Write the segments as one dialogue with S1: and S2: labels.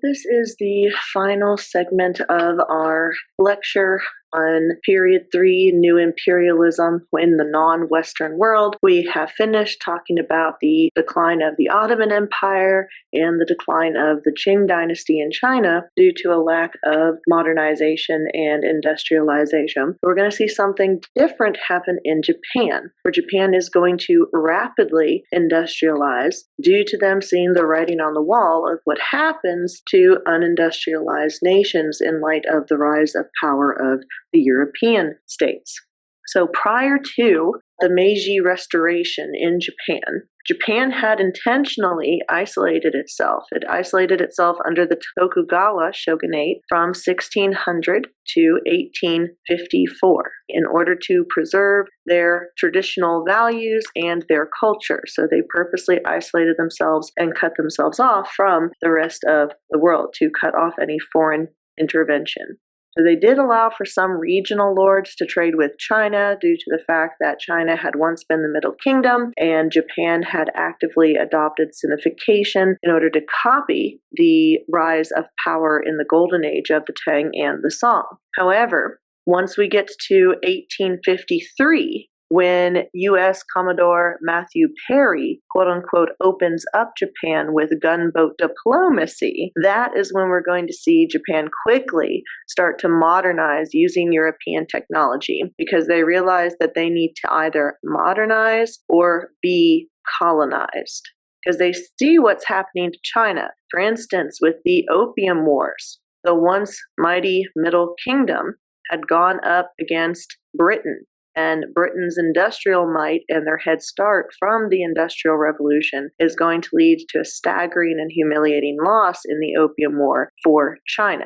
S1: this is the final segment of our lecture on Period 3, New Imperialism in the non-Western world. We have finished talking about the decline of the Ottoman Empire and the decline of the Qing dynasty in China due to a lack of modernization and industrialization. We're going to see something different happen in Japan, where Japan is going to rapidly industrialize due to them seeing the writing on the wall of what happens to unindustrialized nations in light of the rise of power of the European states. So prior to the Meiji Restoration in Japan, Japan had intentionally isolated itself. It isolated itself under the Tokugawa Shogunate from 1600 to 1854 in order to preserve their traditional values and their culture. So they purposely isolated themselves and cut themselves off from the rest of the world to cut off any foreign intervention. So they did allow for some regional lords to trade with China due to the fact that China had once been the Middle Kingdom and Japan had actively adopted Sinification in order to copy the rise of power in the golden age of the Tang and the Song. However, once we get to 1853, when U.S. Commodore Matthew Perry, quote-unquote, opens up Japan with gunboat diplomacy, that is when we're going to see Japan quickly start to modernize using European technology, because they realize that they need to either modernize or be colonized, because they see what's happening to China. For instance, with the Opium Wars, the once mighty Middle Kingdom had gone up against Britain, and Britain's industrial might and their head start from the Industrial Revolution is going to lead to a staggering and humiliating loss in the Opium War for China.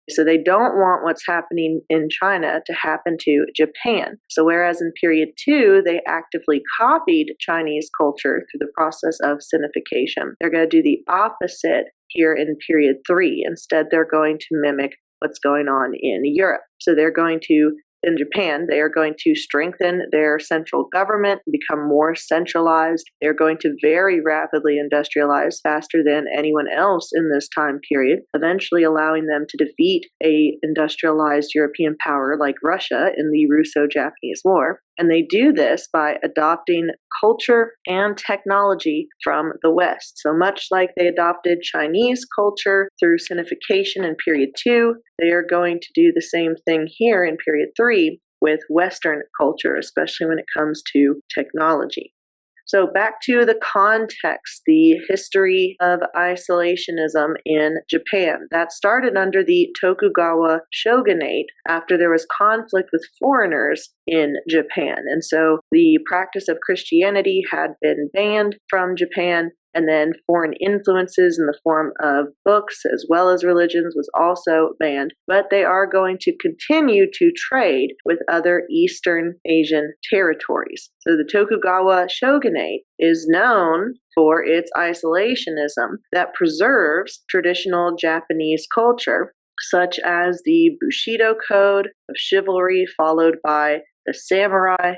S1: So they don't want what's happening in China to happen to Japan. So whereas in period 2, they actively copied Chinese culture through the process of Sinification, they're going to do the opposite here in period 3. Instead, they're going to mimic what's going on in Europe. So they're going to in Japan, they are going to strengthen their central government, become more centralized. They're going to very rapidly industrialize faster than anyone else in this time period, eventually allowing them to defeat a industrialized European power like Russia in the Russo-Japanese War. And they do this by adopting culture and technology from the West. So much like they adopted Chinese culture through Sinification in period 2, they are going to do the same thing here in period 3 with Western culture, especially when it comes to technology. So back to the context, the history of isolationism in Japan. That started under the Tokugawa Shogunate after there was conflict with foreigners in Japan. And so the practice of Christianity had been banned from Japan, and then foreign influences in the form of books as well as religions was also banned. But they are going to continue to trade with other Eastern Asian territories. So the Tokugawa Shogunate is known for its isolationism that preserves traditional Japanese culture, such as the Bushido Code of chivalry, followed by the samurai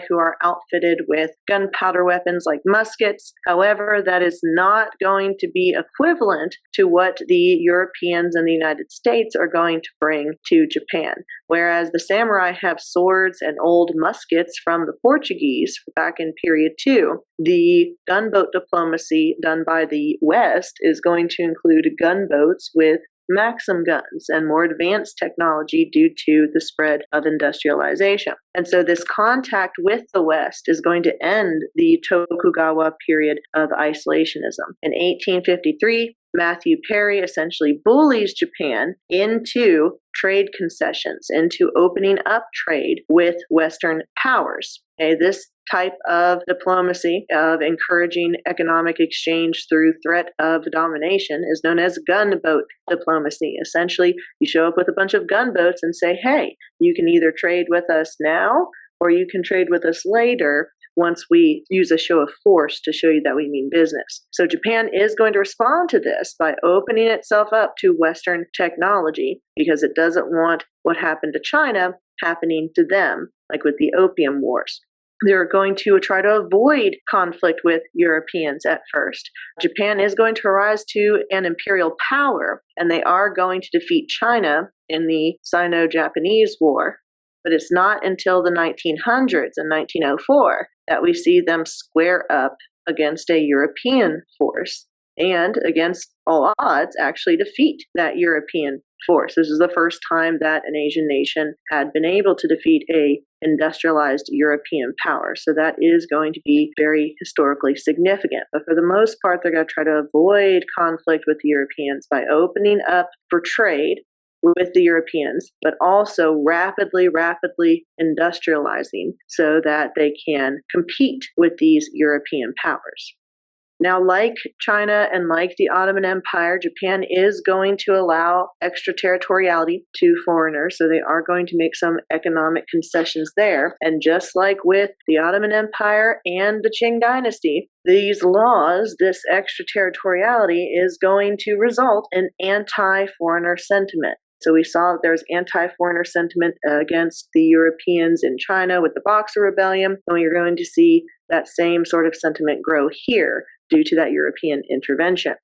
S1: who are outfitted with gunpowder weapons like muskets. However, that is not going to be equivalent to what the Europeans and the United States are going to bring to Japan. Whereas the samurai have swords and old muskets from the Portuguese back in period 2, the gunboat diplomacy done by the West is going to include gunboats with Maxim guns and more advanced technology due to the spread of industrialization. And so this contact with the West is going to end the Tokugawa period of isolationism. In 1853, Matthew Perry essentially bullies Japan into trade concessions, into opening up trade with Western powers. Okay, this type of diplomacy of encouraging economic exchange through threat of domination is known as gunboat diplomacy. Essentially, you show up with a bunch of gunboats and say, hey, you can either trade with us now or you can trade with us later once we use a show of force to show you that we mean business. So Japan is going to respond to this by opening itself up to Western technology because it doesn't want what happened to China happening to them, like with the Opium Wars. They're going to try to avoid conflict with Europeans at first. Japan is going to rise to an imperial power, and they are going to defeat China in the Sino-Japanese War. But it's not until the 1900s, in 1904, that we see them square up against a European force and, against all odds, actually defeat that European force. This is the first time that an Asian nation had been able to defeat a industrialized European power. So that is going to be very historically significant. But for the most part, they're going to try to avoid conflict with the Europeans by opening up for trade with the Europeans, but also rapidly industrializing so that they can compete with these European powers. Now, like China and like the Ottoman Empire, Japan is going to allow extraterritoriality to foreigners, so they are going to make some economic concessions there. And just like with the Ottoman Empire and the Qing dynasty, these laws, this extraterritoriality, is going to result in anti-foreigner sentiment. So we saw that there's anti-foreigner sentiment against the Europeans in China with the Boxer Rebellion, and we're going to see that same sort of sentiment grow here due to that European intervention.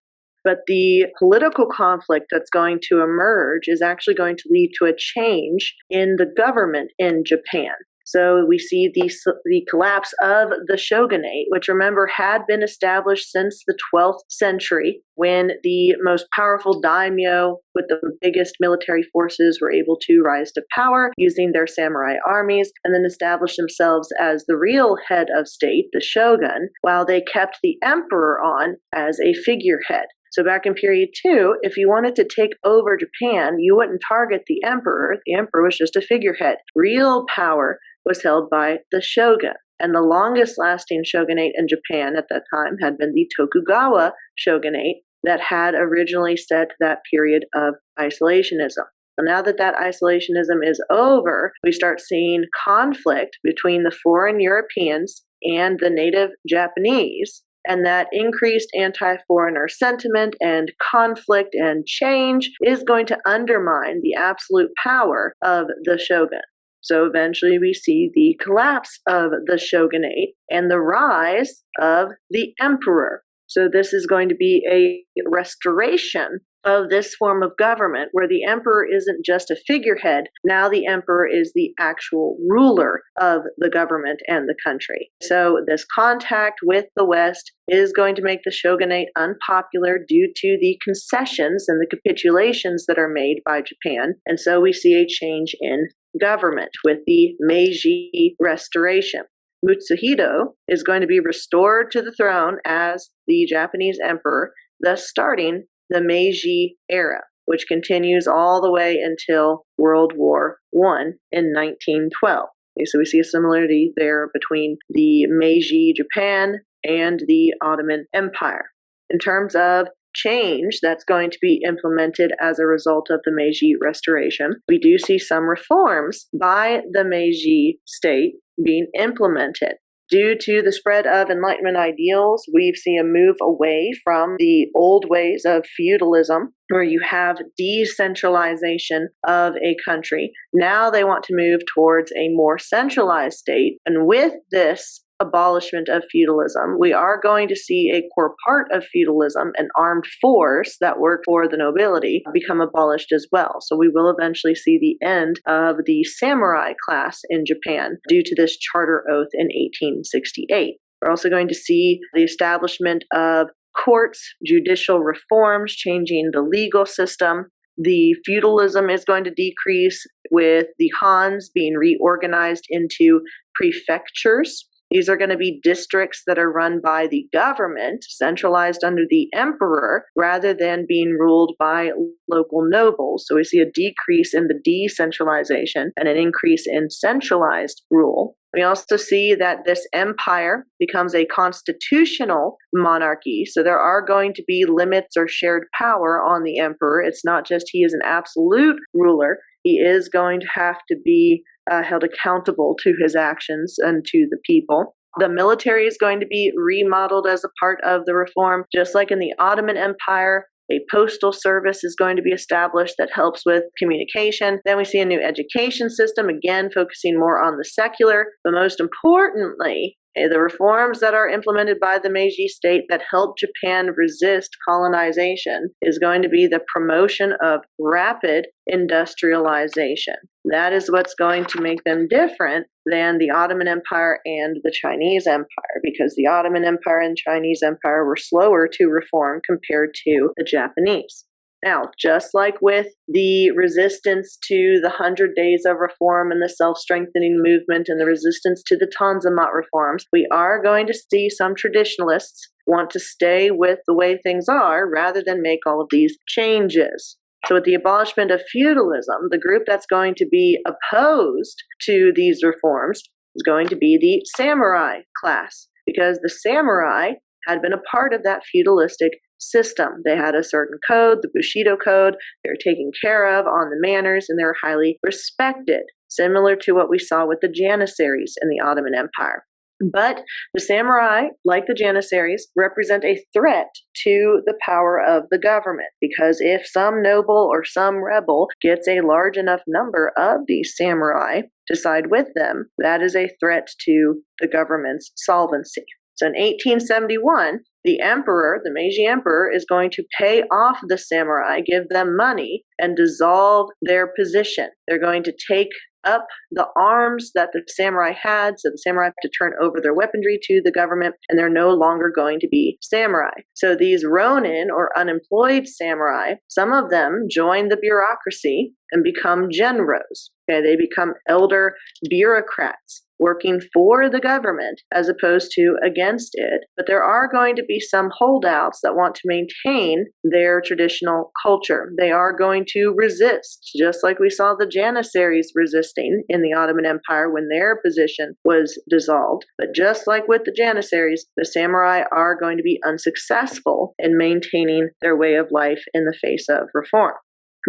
S1: But the political conflict that's going to emerge is actually going to lead to a change in the government in Japan. So we see the collapse of the shogunate, which, remember, had been established since the 12th century when the most powerful daimyo with the biggest military forces were able to rise to power using their samurai armies and then establish themselves as the real head of state, the shogun, while they kept the emperor on as a figurehead. So back in period 2, if you wanted to take over Japan, you wouldn't target the emperor. The emperor was just a figurehead. Real power was held by the shogun. And the longest lasting shogunate in Japan at that time had been the Tokugawa Shogunate that had originally set that period of isolationism. So now that isolationism is over, we start seeing conflict between the foreign Europeans and the native Japanese. And that increased anti-foreigner sentiment and conflict and change is going to undermine the absolute power of the shogun. So eventually we see the collapse of the shogunate and the rise of the emperor. So this is going to be a restoration of this form of government where the emperor isn't just a figurehead. Now the emperor is the actual ruler of the government and the country. So this contact with the West is going to make the shogunate unpopular due to the concessions and the capitulations that are made by Japan. And so we see a change in government with the Meiji restoration. Mutsuhito is going to be restored to the throne as the Japanese emperor, thus starting the Meiji era, which continues all the way until World War I in 1912. Okay, so we see a similarity there between the Meiji Japan and the Ottoman Empire. In terms of change that's going to be implemented as a result of the Meiji restoration, we do see some reforms by the Meiji state being implemented. Due to the spread of Enlightenment ideals, we see a move away from the old ways of feudalism, where you have decentralization of a country. Now they want to move towards a more centralized state. And with this abolishment of feudalism, we are going to see a core part of feudalism, an armed force that worked for the nobility, become abolished as well. So we will eventually see the end of the samurai class in Japan due to this charter oath in 1868. We're also going to see the establishment of courts, judicial reforms, changing the legal system. The feudalism is going to decrease with the Hans being reorganized into prefectures. These are going to be districts that are run by the government, centralized under the emperor, rather than being ruled by local nobles. So we see a decrease in the decentralization and an increase in centralized rule. We also see that this empire becomes a constitutional monarchy. So there are going to be limits or shared power on the emperor. It's not just he is an absolute ruler. He is going to have to be held accountable to his actions and to the people. The military is going to be remodeled as a part of the reform. Just like in the Ottoman Empire, A postal service is going to be established that helps with communication. Then we see a new education system, again, focusing more on the secular. But most importantly, the reforms that are implemented by the Meiji state that help Japan resist colonization is going to be the promotion of rapid industrialization. That is what's going to make them different than the Ottoman Empire and the Chinese Empire, because the Ottoman Empire and Chinese Empire were slower to reform compared to the Japanese. Now, just like with the resistance to the 100 Days of Reform and the self-strengthening movement and the resistance to the Tanzimat reforms, we are going to see some traditionalists want to stay with the way things are rather than make all of these changes. So with the abolishment of feudalism, the group that's going to be opposed to these reforms is going to be the samurai class, because the samurai had been a part of that feudalistic system. They had a certain code, the Bushido code. They were taken care of on the manners, and they were highly respected, similar to what we saw with the Janissaries in the Ottoman Empire. But the samurai, like the Janissaries, represent a threat to the power of the government, because if some noble or some rebel gets a large enough number of these samurai to side with them, that is a threat to the government's solvency. So in 1871, the emperor, the Meiji emperor, is going to pay off the samurai, give them money, and dissolve their position. They're going to take up the arms that the samurai had, so the samurai have to turn over their weaponry to the government, and they're no longer going to be samurai. So these ronin, or unemployed samurai, some of them join the bureaucracy and become genros. Okay, they become elder bureaucrats working for the government as opposed to against it. But there are going to be some holdouts that want to maintain their traditional culture. They are going to resist, just like we saw the Janissaries resisting in the Ottoman Empire when their position was dissolved. But just like with the Janissaries, the samurai are going to be unsuccessful in maintaining their way of life in the face of reform,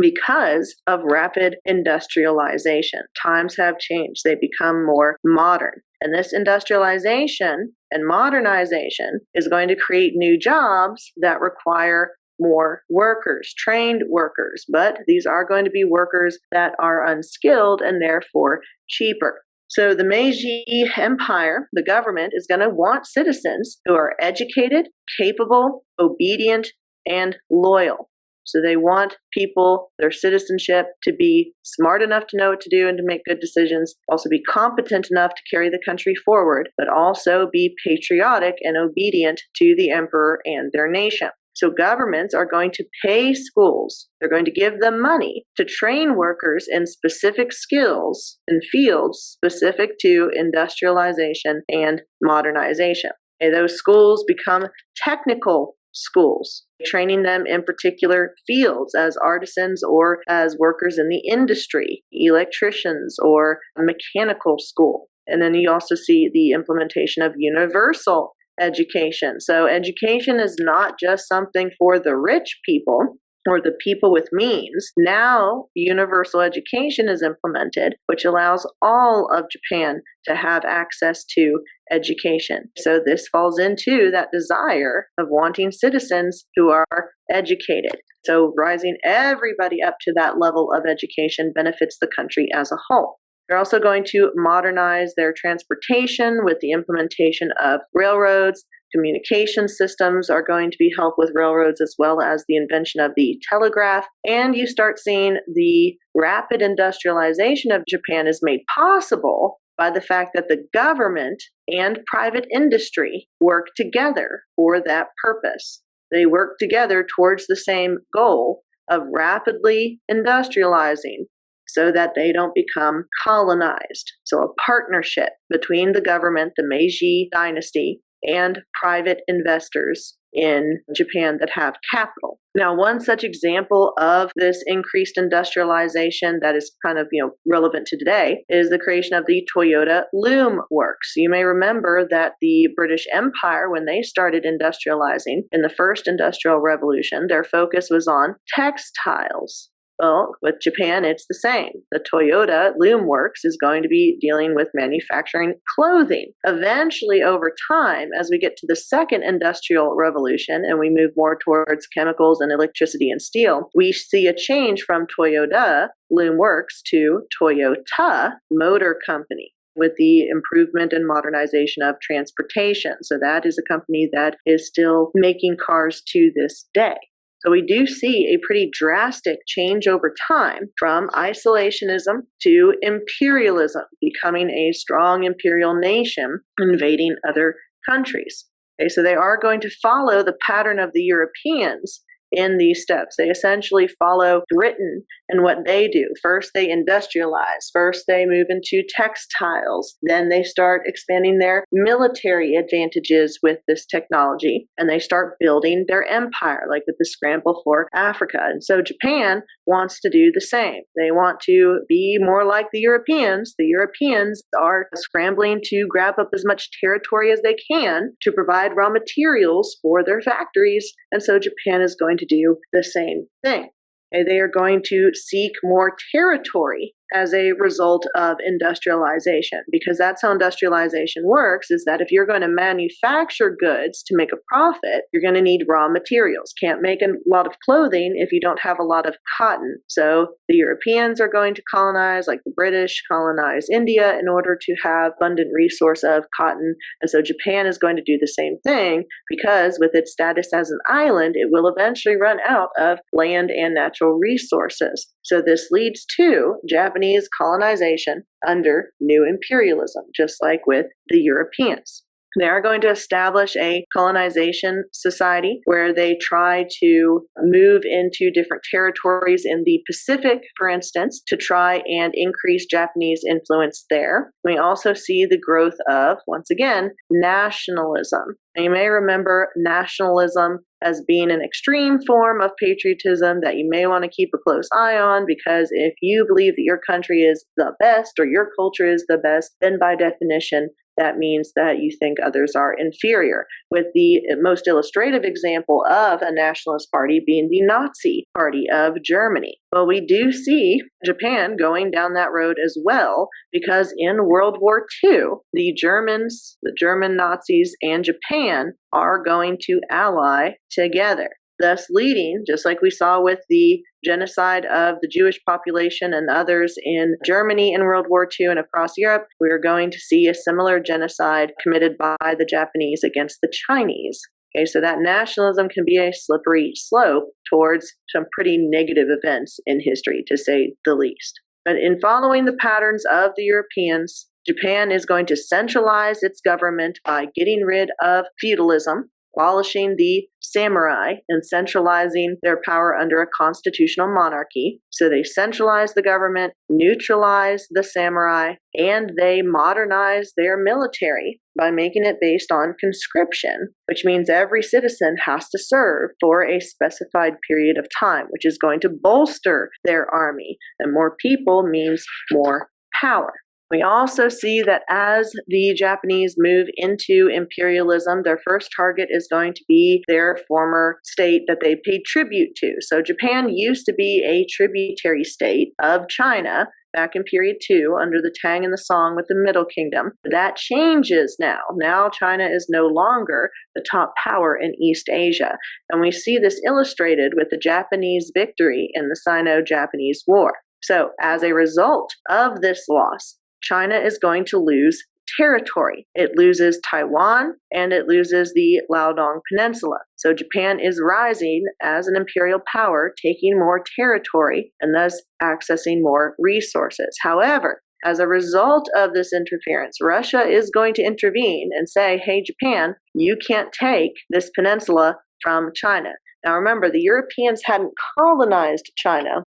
S1: because of rapid industrialization. Times have changed. They become more modern. And this industrialization and modernization is going to create new jobs that require more workers, trained workers. But these are going to be workers that are unskilled and therefore cheaper. So the Meiji Empire, the government, is going to want citizens who are educated, capable, obedient, and loyal. So they want people, their citizenship, to be smart enough to know what to do and to make good decisions, also be competent enough to carry the country forward, but also be patriotic and obedient to the emperor and their nation. So governments are going to pay schools. They're going to give them money to train workers in specific skills and fields specific to industrialization and modernization. And those schools become technical schools, training them in particular fields as artisans or as workers in the industry, electricians, or a mechanical school. And then you also see the implementation of universal education. So education is not just something for the rich people or the people with means. Now, universal education is implemented, which allows all of Japan to have access to education. So this falls into that desire of wanting citizens who are educated. So rising everybody up to that level of education benefits the country as a whole. They're also going to modernize their transportation with the implementation of railroads. Communication systems are going to be helped with railroads, as well as the invention of the telegraph. And you start seeing the rapid industrialization of Japan is made possible by the fact that the government and private industry work together for that purpose. They work together towards the same goal of rapidly industrializing so that they don't become colonized. So a partnership between the government, the Meiji dynasty, and private investors in Japan that have capital. Now, one such example of this increased industrialization that is kind of, relevant to today is the creation of the Toyota Loom Works. You may remember that the British Empire, when they started industrializing in the first industrial revolution, their focus was on textiles. Well, with Japan, it's the same. The Toyota Loom Works is going to be dealing with manufacturing clothing. Eventually, over time, as we get to the second industrial revolution and we move more towards chemicals and electricity and steel, we see a change from Toyota Loom Works to Toyota Motor Company, with the improvement and modernization of transportation. So that is a company that is still making cars to this day. So we do see a pretty drastic change over time from isolationism to imperialism, becoming a strong imperial nation invading other countries. Okay, so they are going to follow the pattern of the Europeans in these steps. They essentially follow Britain and what they do. First, they industrialize. First, they move into textiles. Then they start expanding their military advantages with this technology, and they start building their empire, like with the scramble for Africa. And so Japan wants to do the same. They want to be more like the Europeans. The Europeans are scrambling to grab up as much territory as they can to provide raw materials for their factories. And so Japan is going to do the same thing. They are going to seek more territory as a result of industrialization, because that's how industrialization works, is that if you're going to manufacture goods to make a profit, you're going to need raw materials. Can't make a lot of clothing if you don't have a lot of cotton. So the Europeans are going to colonize, like the British colonize India, in order to have abundant resource of cotton. And so Japan is going to do the same thing, because with its status as an island, it will eventually run out of land and natural resources. So this leads to Japanese colonization under new imperialism, just like with the Europeans. They are going to establish a colonization society where they try to move into different territories in the Pacific, for instance, to try and increase Japanese influence there. We also see the growth of, once again, nationalism. And you may remember nationalism as being an extreme form of patriotism that you may want to keep a close eye on, because if you believe that your country is the best or your culture is the best, then by definition, that means that you think others are inferior, with the most illustrative example of a nationalist party being the Nazi Party of Germany. Well, we do see Japan going down that road as well, because in World War II, the Germans, the German Nazis, and Japan are going to ally together, thus leading, just like we saw with the genocide of the Jewish population and others in Germany in World War II and across Europe, we are going to see a similar genocide committed by the Japanese against the Chinese. Okay, so that nationalism can be a slippery slope towards some pretty negative events in history, to say the least. But in following the patterns of the Europeans, Japan is going to centralize its government by getting rid of feudalism, abolishing the samurai, and centralizing their power under a constitutional monarchy. So they centralize the government, neutralize the samurai, and they modernize their military by making it based on conscription, which means every citizen has to serve for a specified period of time, which is going to bolster their army. And more people means more power. We also see that as the Japanese move into imperialism, their first target is going to be their former state that they paid tribute to. So Japan used to be a tributary state of China back in period 2 under the Tang and the Song with the Middle Kingdom. That changes now. Now China is no longer the top power in East Asia. And we see this illustrated with the Japanese victory in the Sino-Japanese War. So as a result of this loss, China is going to lose territory. It loses Taiwan and it loses the Liaodong Peninsula. So Japan is rising as an imperial power, taking more territory and thus accessing more resources. However, as a result of this interference, Russia is going to intervene and say, hey, Japan, you can't take this peninsula from China. Now remember, the Europeans hadn't colonized China,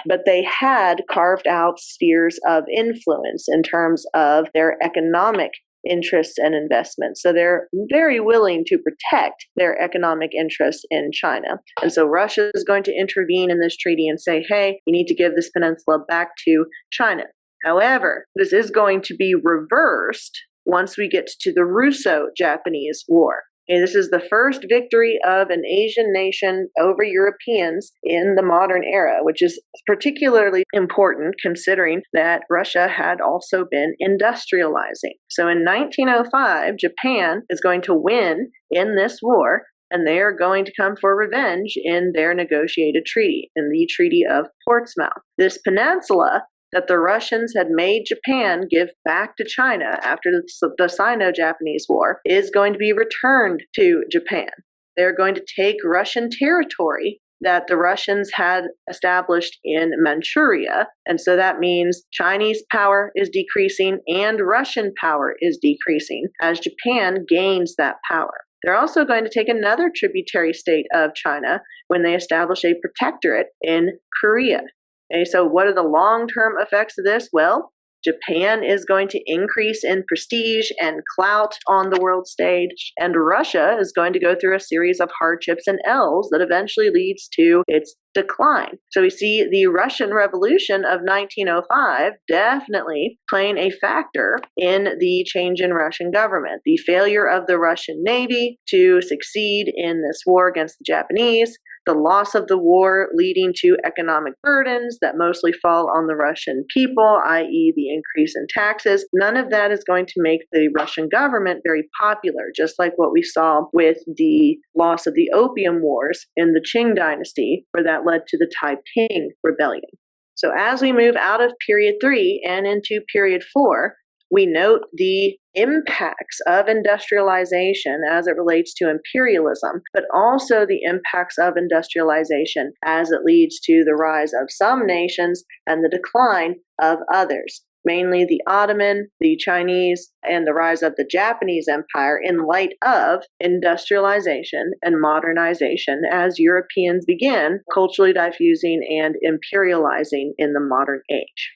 S1: but they had carved out spheres of influence in terms of their economic interests and investments. So they're very willing to protect their economic interests in China. And so Russia is going to intervene in this treaty and say, hey, you need to give this peninsula back to China. However, this is going to be reversed once we get to the Russo-Japanese War. Okay, this is the first victory of an Asian nation over Europeans in the modern era, which is particularly important considering that Russia had also been industrializing. So in 1905, Japan is going to win in this war, and they are going to come for revenge in their negotiated treaty, in the Treaty of Portsmouth. This peninsula that the Russians had made Japan give back to China after the Sino-Japanese War is going to be returned to Japan. They're going to take Russian territory that the Russians had established in Manchuria, and so that means Chinese power is decreasing and Russian power is decreasing as Japan gains that power. They're also going to take another tributary state of China when they establish a protectorate in Korea. Okay, so what are the long-term effects of this? Well, Japan is going to increase in prestige and clout on the world stage, and Russia is going to go through a series of hardships and ills that eventually leads to its decline. So we see the Russian Revolution of 1905 definitely playing a factor in the change in Russian government. The failure of the Russian Navy to succeed in this war against the Japanese, the loss of the war leading to economic burdens that mostly fall on the Russian people, i.e. the increase in taxes. None of that is going to make the Russian government very popular, just like what we saw with the loss of the Opium Wars in the Qing dynasty, where that led to the Taiping Rebellion. So as we move out of period 3 and into period 4, we note the impacts of industrialization as it relates to imperialism, but also the impacts of industrialization as it leads to the rise of some nations and the decline of others, mainly the Ottoman, the Chinese, and the rise of the Japanese Empire in light of industrialization and modernization as Europeans begin culturally diffusing and imperializing in the modern age.